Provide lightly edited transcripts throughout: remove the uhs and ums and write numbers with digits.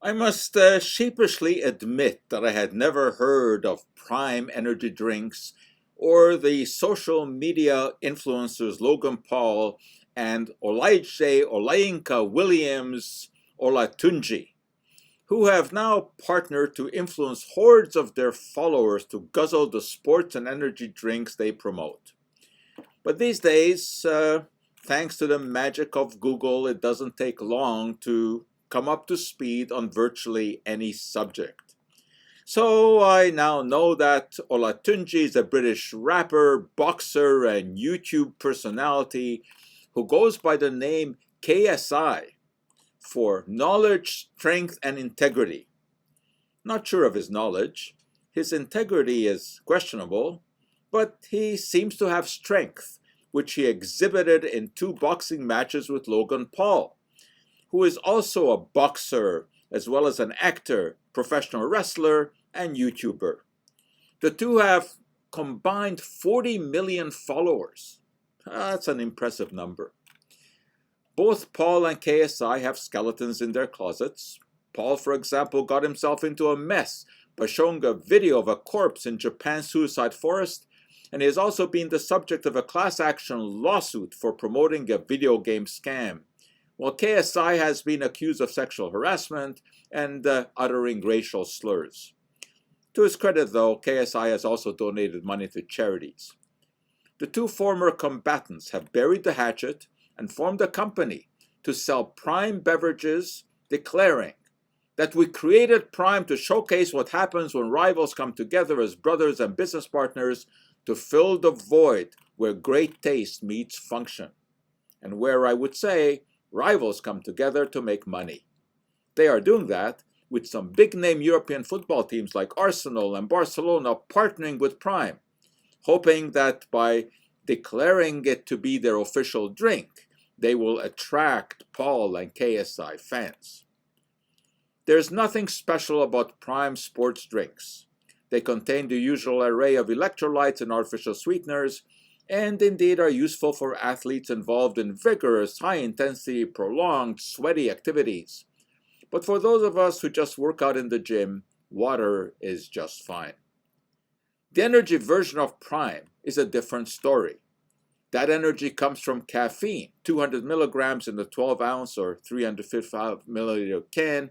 I must sheepishly admit that I had never heard of Prime energy drinks or the social media influencers Logan Paul and Olayinka Williams Olatunji, who have now partnered to influence hordes of their followers to guzzle the sports and energy drinks they promote. But these days, thanks to the magic of Google, it doesn't take long to come up to speed on virtually any subject. So I now know that Olatunji is a British rapper, boxer, and YouTube personality who goes by the name KSI for knowledge, strength, and integrity. Not sure of his knowledge. His integrity is questionable, but he seems to have strength, which he exhibited in two boxing matches with Logan Paul, who is also a boxer as well as an actor, professional wrestler, and YouTuber. The two have combined 40 million followers. That's an impressive number. Both Paul and KSI have skeletons in their closets. Paul, for example, got himself into a mess by showing a video of a corpse in Japan's suicide forest, and he has also been the subject of a class action lawsuit for promoting a video game scam, while KSI has been accused of sexual harassment and uttering racial slurs. To his credit, though, KSI has also donated money to charities. The two former combatants have buried the hatchet and formed a company to sell Prime beverages, declaring that we created Prime to showcase what happens when rivals come together as brothers and business partners to fill the void where great taste meets function, and where, I would say, rivals come together to make money. They are doing that with some big-name European football teams like Arsenal and Barcelona partnering with Prime, hoping that by declaring it to be their official drink, they will attract Paul and KSI fans. There's nothing special about Prime sports drinks. They contain the usual array of electrolytes and artificial sweeteners, and indeed are useful for athletes involved in vigorous, high-intensity, prolonged, sweaty activities. But for those of us who just work out in the gym, water is just fine. The energy version of Prime is a different story. That energy comes from caffeine, 200 milligrams in the 12-ounce or 355 milliliter can,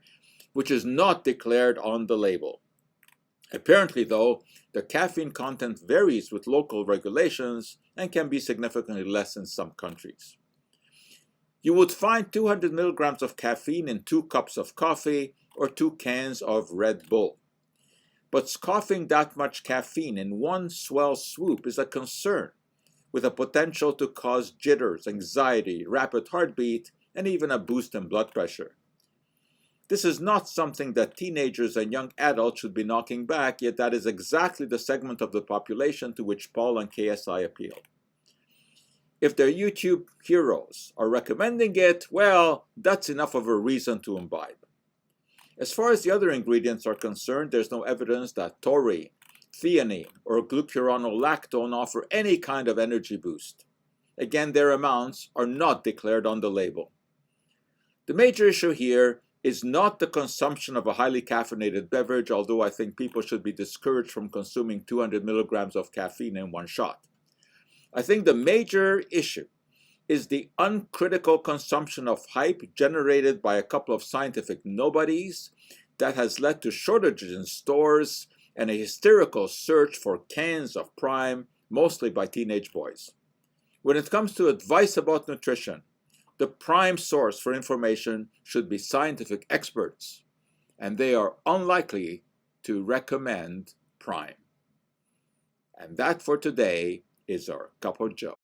which is not declared on the label. Apparently, though, the caffeine content varies with local regulations and can be significantly less in some countries. You would find 200 milligrams of caffeine in 2 cups of coffee or 2 cans of Red Bull. But scoffing that much caffeine in one swell swoop is a concern, with a potential to cause jitters, anxiety, rapid heartbeat, and even a boost in blood pressure. This is not something that teenagers and young adults should be knocking back, yet that is exactly the segment of the population to which Paul and KSI appeal. If their YouTube heroes are recommending it, well, that's enough of a reason to imbibe. As far as the other ingredients are concerned, there's no evidence that taurine, theanine, or glucuronolactone offer any kind of energy boost. Again, their amounts are not declared on the label. The major issue here is not the consumption of a highly caffeinated beverage, although I think people should be discouraged from consuming 200 milligrams of caffeine in one shot. I think the major issue is the uncritical consumption of hype generated by a couple of scientific nobodies that has led to shortages in stores and a hysterical search for cans of Prime, mostly by teenage boys. When it comes to advice about nutrition, the prime source for information should be scientific experts, and they are unlikely to recommend Prime. And that for today is our Cup of Joe.